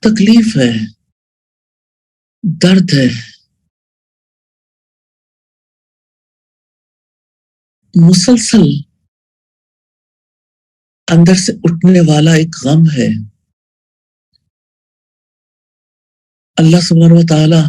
تکلیف ہے، درد ہے، مسلسل اندر سے اٹھنے والا ایک غم ہے۔ اللہ سبحانہ و تعالی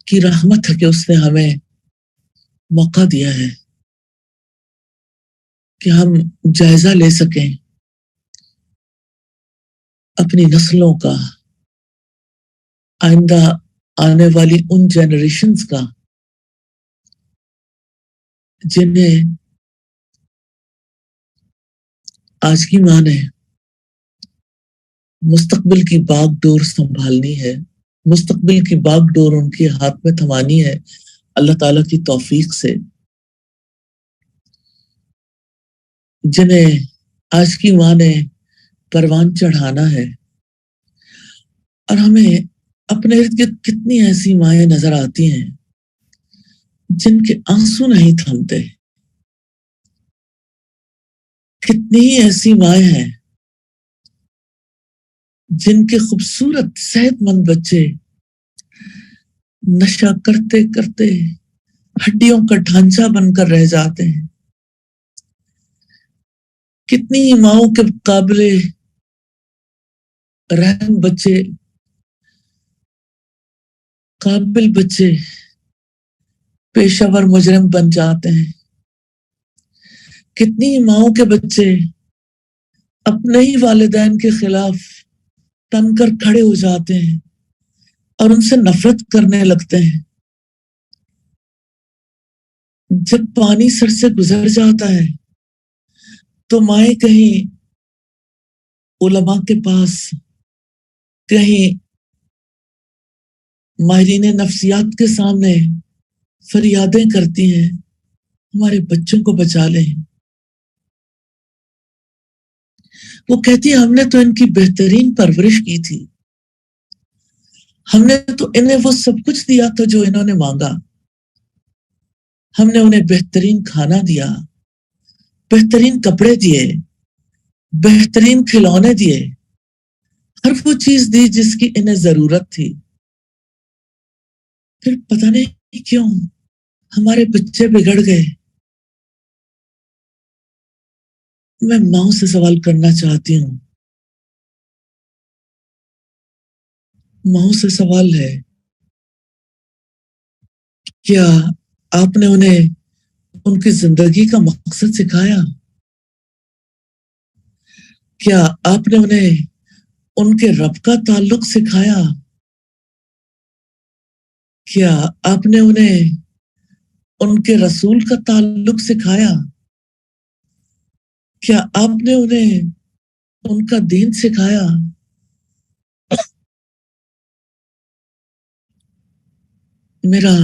کی رحمت ہے کہ اس نے ہمیں موقع دیا ہے کہ ہم جائزہ لے سکیں اپنی نسلوں کا، آئندہ آنے والی ان جنریشنز کا جنہیں آج کی ماں نے مستقبل کی باغ ڈور سنبھالنی ہے، مستقبل کی باغ ڈور ان کے ہاتھ میں تھمانی ہے اللہ تعالیٰ کی توفیق سے، جنہیں آج کی ماں نے پروان چڑھانا ہے۔ اور ہمیں اپنے ارد گرد کتنی ایسی مائیں نظر آتی ہیں جن کے آنسو نہیں تھمتے، کتنی ہی ایسی مائیں ہیں جن کے خوبصورت صحت مند بچے نشہ کرتے کرتے ہڈیوں کا ڈھانچہ بن کر رہ جاتے ہیں، کتنی ہی ماؤں کے قابل رحم بچے، قابل بچے پیشہ ور مجرم بن جاتے ہیں، کتنی ہی ماؤں کے بچے اپنے ہی والدین کے خلاف تن کر کھڑے ہو جاتے ہیں اور ان سے نفرت کرنے لگتے ہیں۔ جب پانی سر سے گزر جاتا ہے تو مائیں کہیں علماء کے پاس، کہیں ماہرین نفسیات کے سامنے فریادیں کرتی ہیں، ہمارے بچوں کو بچا لیں۔ وہ کہتی ہیں ہم نے تو ان کی بہترین پرورش کی تھی، ہم نے تو انہیں وہ سب کچھ دیا تھا جو انہوں نے مانگا، ہم نے انہیں بہترین کھانا دیا، بہترین کپڑے دیے، بہترین کھلونے دیے، ہر وہ چیز دی جس کی انہیں ضرورت تھی۔ پھر پتہ نہیں کیوں ہمارے بچے بگڑ گئے۔ میں ماؤں سے سوال کرنا چاہتی ہوں، ماؤں سے سوال ہے، کیا آپ نے انہیں ان کی زندگی کا مقصد سکھایا؟ کیا آپ نے انہیں ان کے رب کا تعلق سکھایا؟ کیا آپ نے انہیں ان کے رسول کا تعلق سکھایا؟ کیا آپ نے انہیں ان کا دین سکھایا؟ میرا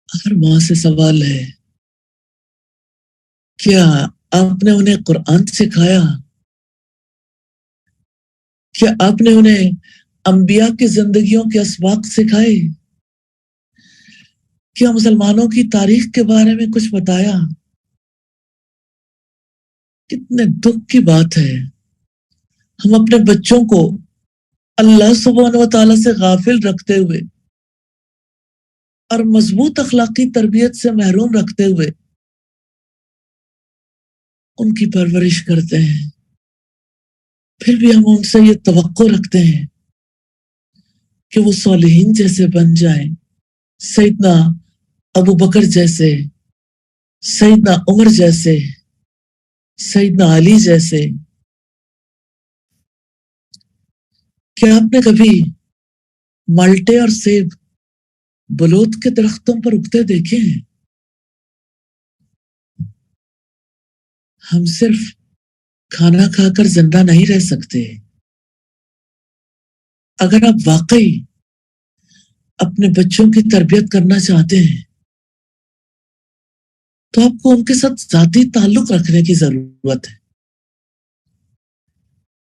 ہر ماں سے سوال ہے، کیا آپ نے انہیں قرآن سکھایا؟ کیا آپ نے انہیں انبیاء کی زندگیوں کے اسباق سکھائے؟ کیا مسلمانوں کی تاریخ کے بارے میں کچھ بتایا؟ کتنے دکھ کی بات ہے ہم اپنے بچوں کو اللہ سبحانہ و تعالیٰ سے غافل رکھتے ہوئے اور مضبوط اخلاقی تربیت سے محروم رکھتے ہوئے ان کی پرورش کرتے ہیں، پھر بھی ہم ان سے یہ توقع رکھتے ہیں کہ وہ صالحین جیسے بن جائیں، سیدنا ابو بکر جیسے، سیدنا عمر جیسے، سیدنا علی جیسے۔ کیا آپ نے کبھی مالٹے اور سیب بلوت کے درختوں پر اگتے دیکھے ہیں؟ ہم صرف کھانا کھا کر زندہ نہیں رہ سکتے۔ اگر آپ واقعی اپنے بچوں کی تربیت کرنا چاہتے ہیں تو آپ کو ان کے ساتھ ذاتی تعلق رکھنے کی ضرورت ہے۔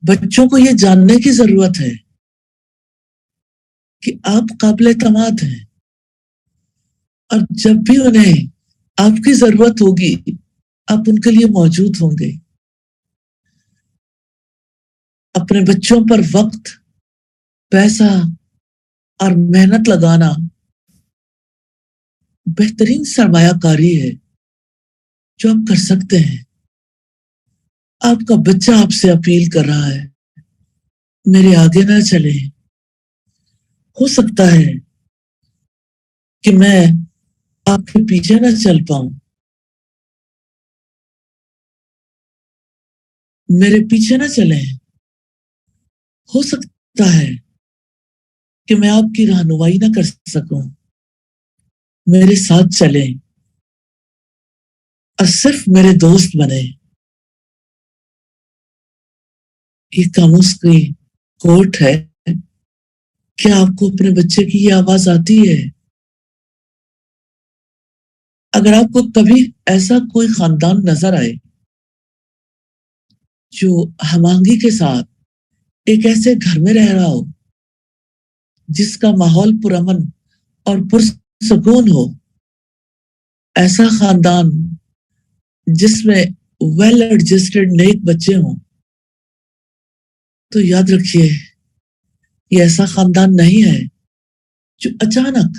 بچوں کو یہ جاننے کی ضرورت ہے کہ آپ قابل اعتماد ہیں، اور جب بھی انہیں آپ کی ضرورت ہوگی آپ ان کے لیے موجود ہوں گے۔ اپنے بچوں پر وقت، پیسہ اور محنت لگانا بہترین سرمایہ کاری ہے جو آپ کر سکتے ہیں۔ آپ کا بچہ آپ سے اپیل کر رہا ہے، میرے آگے نہ چلے، ہو سکتا ہے کہ میں آپ کے پیچھے نہ چل پاؤں، میرے پیچھے نہ چلیں، ہو سکتا ہے کہ میں آپ کی رہنمائی نہ کر سکوں، میرے ساتھ چلیں اور صرف میرے دوست بنے۔ یہ قاموس کی کوٹ ہے۔ کیا آپ کو اپنے بچے کی یہ آواز آتی ہے؟ اگر آپ کو کبھی ایسا کوئی خاندان نظر آئے جو ہم آہنگی کے ساتھ ایک ایسے گھر میں رہ رہا ہو جس کا ماحول پرامن اور پرسکون ہو، ایسا خاندان جس میں ویل ایڈجسٹڈ نیک بچے ہوں، تو یاد رکھیے یہ ایسا خاندان نہیں ہے جو اچانک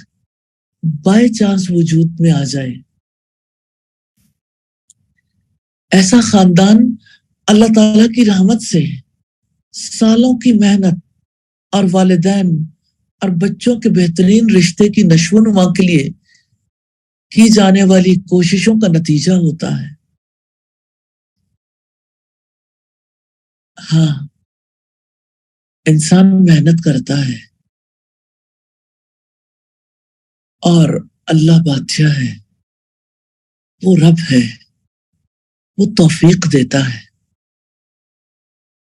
بائی چانس وجود میں آ جائے۔ ایسا خاندان اللہ تعالیٰ کی رحمت سے سالوں کی محنت اور والدین اور بچوں کے بہترین رشتے کی نشو و نما کے لیے کی جانے والی کوششوں کا نتیجہ ہوتا ہے۔ ہاں، انسان محنت کرتا ہے اور اللہ بادشاہ ہے، وہ رب ہے، وہ توفیق دیتا ہے۔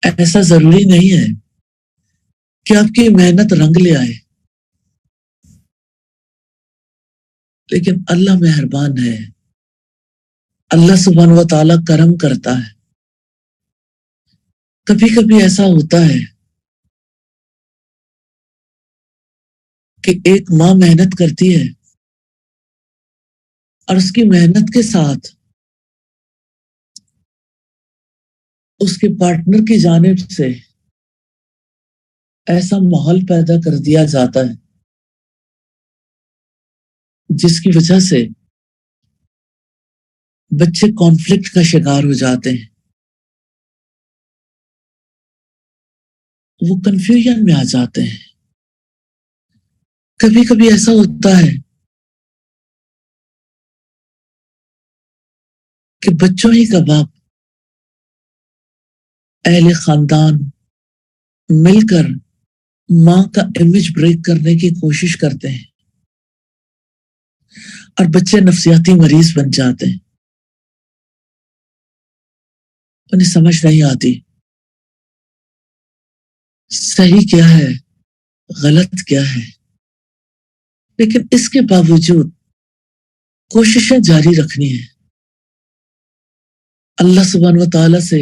ایسا ضروری نہیں ہے کہ آپ کی محنت رنگ لے آئے، لیکن اللہ مہربان ہے، اللہ سبحانہ و تعالیٰ کرم کرتا ہے۔ کبھی کبھی ایسا ہوتا ہے کہ ایک ماں محنت کرتی ہے اور اس کی محنت کے ساتھ اس کے پارٹنر کی جانب سے ایسا ماحول پیدا کر دیا جاتا ہے جس کی وجہ سے بچے کانفلکٹ کا شکار ہو جاتے ہیں، وہ کنفیوژن میں آ جاتے ہیں۔ کبھی کبھی ایسا ہوتا ہے کہ بچوں ہی کا باپ اہل خاندان مل کر ماں کا امیج بریک کرنے کی کوشش کرتے ہیں اور بچے نفسیاتی مریض بن جاتے ہیں۔ انہیں سمجھ نہیں آتی صحیح کیا ہے، غلط کیا ہے، لیکن اس کے باوجود کوششیں جاری رکھنی ہیں، اللہ سبحانہ و تعالیٰ سے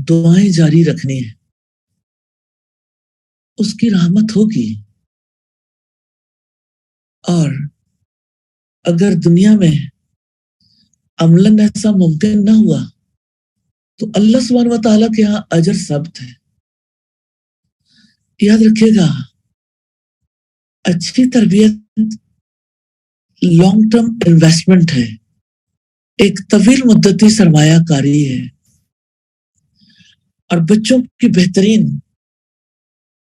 دعائیں جاری رکھنی ہیں، اس کی رحمت ہوگی۔ اور اگر دنیا میں عملاً ایسا ممکن نہ ہوا تو اللہ سبحانہ و تعالیٰ کے ہاں اجر ثبت ہے۔ یاد رکھیے گا، اچھی تربیت لانگ ٹرم انویسٹمنٹ ہے، ایک طویل مدتی سرمایہ کاری ہے، اور بچوں کی بہترین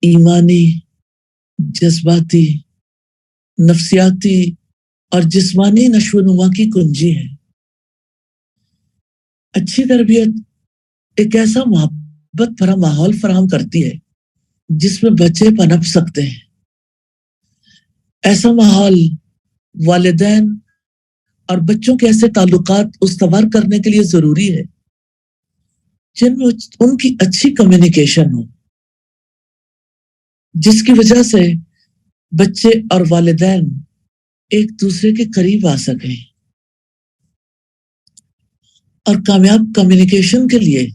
ایمانی، جذباتی، نفسیاتی اور جسمانی نشو و نما کی کنجی ہے۔ اچھی تربیت ایک ایسا محبت بھرا ماحول فراہم کرتی ہے جس میں بچے پنپ سکتے ہیں۔ ایسا ماحول والدین اور بچوں کے ایسے تعلقات استوار کرنے کے لیے ضروری ہے جن میں ان کی اچھی کمیونیکیشن ہو، جس کی وجہ سے بچے اور والدین ایک دوسرے کے قریب آ سکیں۔ اور کامیاب کمیونیکیشن کے لیے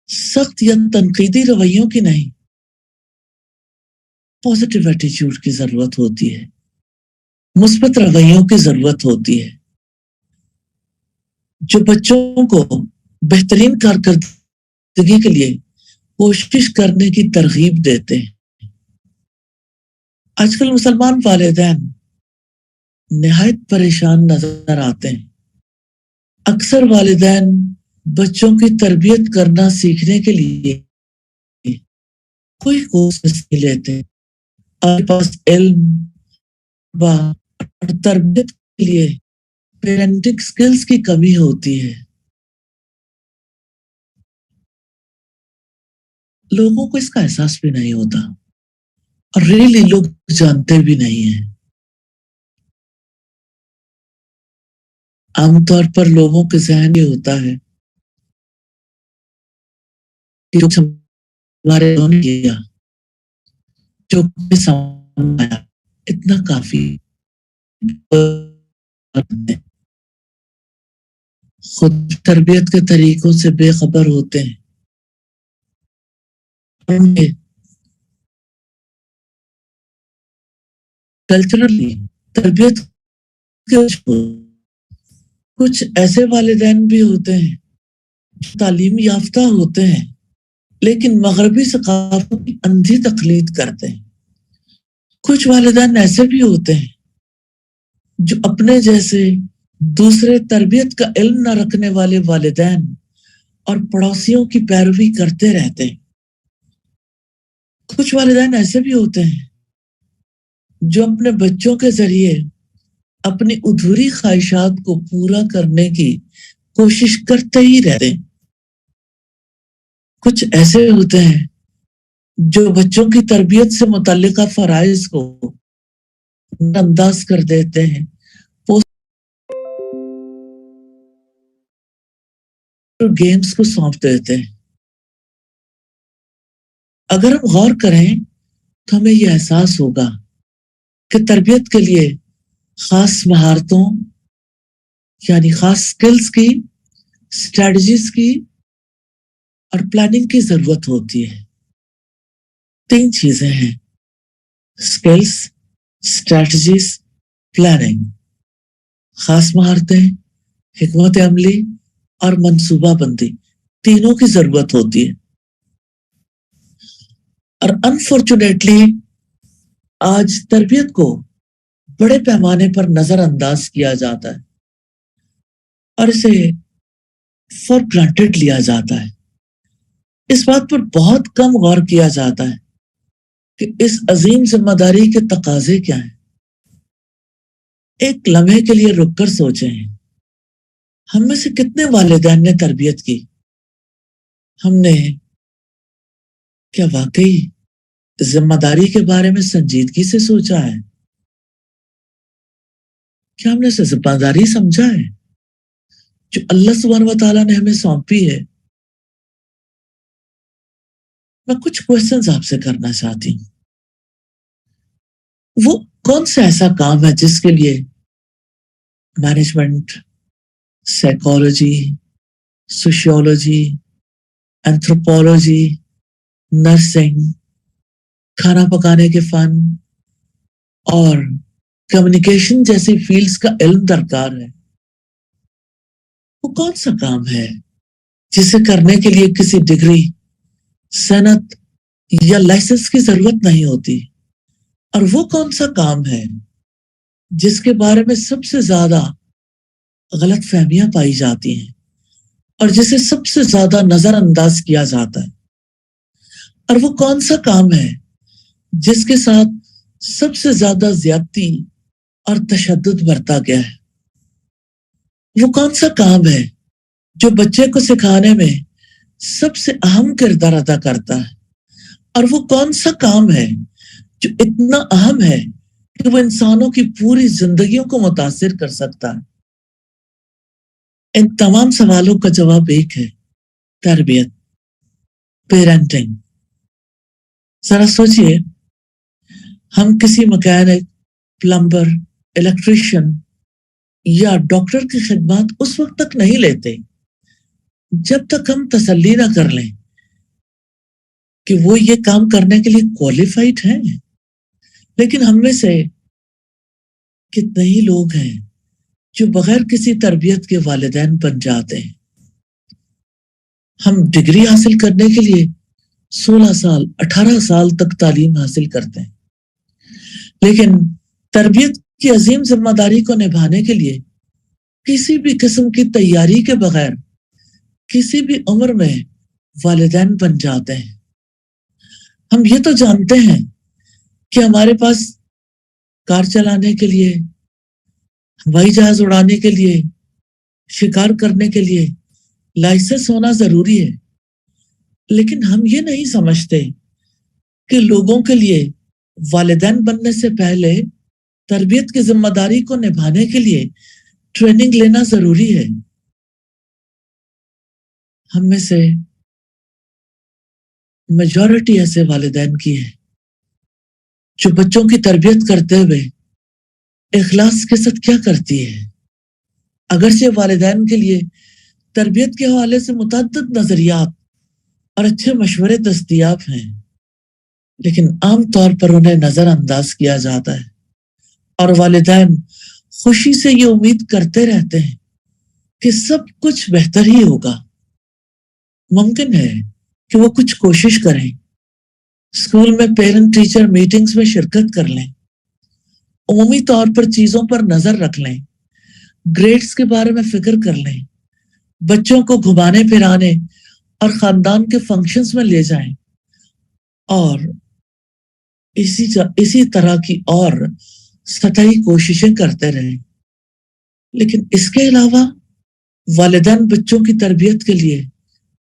سخت یا تنقیدی رویوں کی نہیں، پازیٹیو ایٹیچیوڈ کی ضرورت ہوتی ہے، مثبت رویوں کی ضرورت ہوتی ہے جو بچوں کو بہترین کارکردگی کے لیے کوشش کرنے کی ترغیب دیتے ہیں. آج کل مسلمان والدین نہایت پریشان نظر آتے ہیں. اکثر والدین بچوں کی تربیت کرنا سیکھنے کے لیے کوئی کورس نہیں لیتے. آپ کے پاس علم اور تربیت کے لیے پیرنٹنگ سکلز کی کمی ہوتی ہے. لوگوں کو اس کا احساس بھی نہیں ہوتا اور ریلی لوگ جانتے بھی نہیں ہیں. عام طور پر لوگوں کے ذہن یہ ہوتا ہے کہ جو ہمارے نے کیا، جو سمجھا، اتنا کافی. خود تربیت کے طریقوں سے بے خبر ہوتے ہیں. کلچرلی تربیت کے کچھ ایسے والدین بھی ہوتے ہیں جو تعلیم یافتہ ہوتے ہیں لیکن مغربی ثقافت کی اندھی تقلید کرتے ہیں. کچھ والدین ایسے بھی ہوتے ہیں جو اپنے جیسے دوسرے تربیت کا علم نہ رکھنے والے والدین اور پڑوسیوں کی پیروی کرتے رہتے ہیں. کچھ والدین ایسے بھی ہوتے ہیں جو اپنے بچوں کے ذریعے اپنی ادھوری خواہشات کو پورا کرنے کی کوشش کرتے ہی رہتے ہیں. کچھ ایسے ہوتے ہیں جو بچوں کی تربیت سے متعلقہ فرائض کو انداز کر دیتے ہیں، گیمز کو سونپ دیتے ہیں. اگر ہم غور کریں تو ہمیں یہ احساس ہوگا کہ تربیت کے لیے خاص مہارتوں یعنی خاص سکلز کی، اسٹریٹجیز کی اور پلاننگ کی ضرورت ہوتی ہے. 3 چیزیں ہیں: سکلز، اسٹریٹجیز، پلاننگ. خاص مہارتیں، حکمت عملی اور منصوبہ بندی، تینوں کی ضرورت ہوتی ہے. اور انفارچونیٹلی آج تربیت کو بڑے پیمانے پر نظر انداز کیا جاتا ہے اور اسے فار گرانٹیڈ لیا جاتا ہے. اس بات پر بہت کم غور کیا جاتا ہے کہ اس عظیم ذمہ داری کے تقاضے کیا ہیں. ایک لمحے کے لیے رک کر سوچیں، ہم میں سے کتنے والدین نے تربیت کی؟ ہم نے کیا واقعی ذمہ داری کے بارے میں سنجیدگی سے سوچا ہے؟ کیا ہم نے اسے ذمہ داری سمجھا ہے جو اللہ سبحانہ و تعالیٰ نے ہمیں سونپی ہے؟ میں کچھ کوشچنز آپ سے کرنا چاہتی ہوں. وہ کون سا ایسا کام ہے جس کے لیے management, psychology, sociology, anthropology, nursing, کھانا پکانے کے فن اور کمیونیکیشن جیسی فیلڈز کا علم درکار ہے؟ وہ کون سا کام ہے جسے کرنے کے لیے کسی ڈگری، صنعت یا لائسنس کی ضرورت نہیں ہوتی؟ اور وہ کون سا کام ہے جس کے بارے میں سب سے زیادہ غلط فہمیاں پائی جاتی ہیں اور جسے سب سے زیادہ نظر انداز کیا جاتا ہے؟ اور وہ کون سا کام ہے جس کے ساتھ سب سے زیادہ زیادتی اور تشدد برتا گیا ہے؟ وہ کون سا کام ہے جو بچے کو سکھانے میں سب سے اہم کردار ادا کرتا ہے؟ اور وہ کون سا کام ہے جو اتنا اہم ہے کہ وہ انسانوں کی پوری زندگیوں کو متاثر کر سکتا ہے؟ ان تمام سوالوں کا جواب ایک ہے: تربیت، پیرنٹنگ. ذرا سوچئے، ہم کسی مکینک، پلمبر، الیکٹریشین یا ڈاکٹر کی خدمات اس وقت تک نہیں لیتے جب تک ہم تسلی نہ کر لیں کہ وہ یہ کام کرنے کے لیے کوالیفائڈ ہیں. لیکن ہم میں سے کتنے ہی لوگ ہیں جو بغیر کسی تربیت کے والدین بن جاتے ہیں. ہم ڈگری حاصل کرنے کے لیے 16 سال 18 سال تک تعلیم حاصل کرتے ہیں، لیکن تربیت کی عظیم ذمہ داری کو نبھانے کے لیے کسی بھی قسم کی تیاری کے بغیر کسی بھی عمر میں والدین بن جاتے ہیں۔ ہم یہ تو جانتے ہیں کہ ہمارے پاس کار چلانے کے لیے، ہوائی جہاز اڑانے کے لیے، شکار کرنے کے لیے لائسنس ہونا ضروری ہے، لیکن ہم یہ نہیں سمجھتے کہ لوگوں کے لیے والدین بننے سے پہلے تربیت کی ذمہ داری کو نبھانے کے لیے ٹریننگ لینا ضروری ہے۔ ہم میں سے میجورٹی ایسے والدین کی ہے جو بچوں کی تربیت کرتے ہوئے اخلاص کے ساتھ کیا کرتی ہے۔ اگرچہ والدین کے لیے تربیت کے حوالے سے متعدد نظریات اور اچھے مشورے دستیاب ہیں، لیکن عام طور پر انہیں نظر انداز کیا جاتا ہے، اور والدین خوشی سے یہ امید کرتے رہتے ہیں کہ سب کچھ بہتر ہی ہوگا۔ ممکن ہے کہ وہ کچھ کوشش کریں، اسکول میں پیرنٹ ٹیچر میٹنگز میں شرکت کر لیں، عمومی طور پر چیزوں پر نظر رکھ لیں، گریڈز کے بارے میں فکر کر لیں، بچوں کو گھمانے پھرانے اور خاندان کے فنکشنز میں لے جائیں، اور اسی طرح کی اور سطحی کوششیں کرتے رہیں۔ لیکن اس کے علاوہ والدین بچوں کی تربیت کے لیے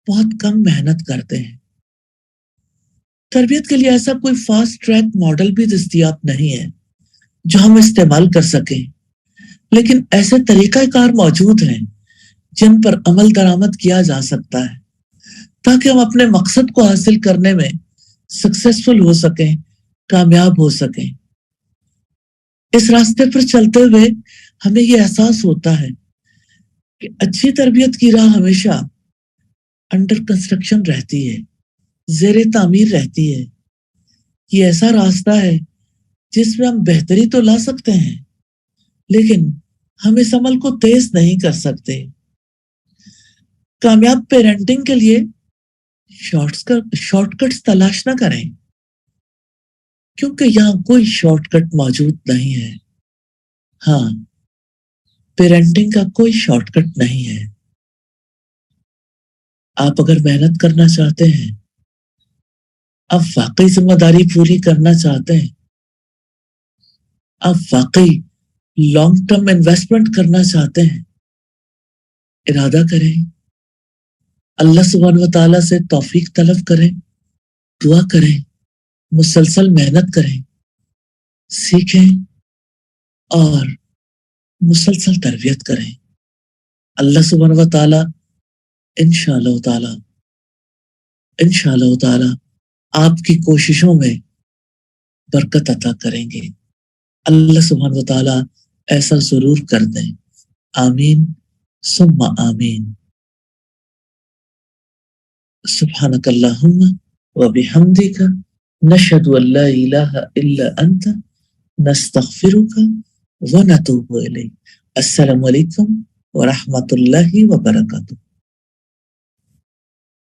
بہت کم محنت کرتے ہیں۔ تربیت کے لیے ایسا کوئی فاسٹ ٹریک ماڈل بھی دستیاب نہیں ہے جو ہم استعمال کر سکیں، لیکن ایسے طریقہ کار موجود ہیں جن پر عمل درآمد کیا جا سکتا ہے تاکہ ہم اپنے مقصد کو حاصل کرنے میں سکسیسفل ہو سکیں، کامیاب ہو سکیں۔ اس راستے پر چلتے ہوئے ہمیں یہ احساس ہوتا ہے کہ اچھی تربیت کی راہ ہمیشہ انڈر کنسٹرکشن رہتی ہے، زیر تعمیر رہتی ہے۔ یہ ایسا راستہ ہے جس میں ہم بہتری تو لا سکتے ہیں، لیکن ہم اس عمل کو تیز نہیں کر سکتے۔ کامیاب پیرنٹنگ کے لیے شارٹ کٹس تلاش نہ کریں، کیونکہ یہاں کوئی شارٹ کٹ موجود نہیں ہے۔ ہاں، پیرنٹنگ کا کوئی شارٹ کٹ نہیں ہے۔ آپ اگر محنت کرنا چاہتے ہیں، آپ واقعی ذمہ داری پوری کرنا چاہتے ہیں، آپ واقعی لانگ ٹرم انویسٹمنٹ کرنا چاہتے ہیں، ارادہ کریں، اللہ سبحانہ و تعالیٰ سے توفیق طلب کریں، دعا کریں، مسلسل محنت کریں، سیکھیں اور مسلسل تربیت کریں۔ اللہ سبحانہ و تعالیٰ انشاءاللہ تعالیٰ آپ کی کوششوں میں برکت عطا کریں گے۔ اللہ سبحانہ و تعالیٰ ایسا ضرور کر دیں۔ آمین ثم آمین۔ سبحانک اللہم و بحمدک نشہد ان لا الہ الا انت نستغفرک و نتوب الیک۔ السلام علیکم ورحمۃ اللہ وبرکاتہ۔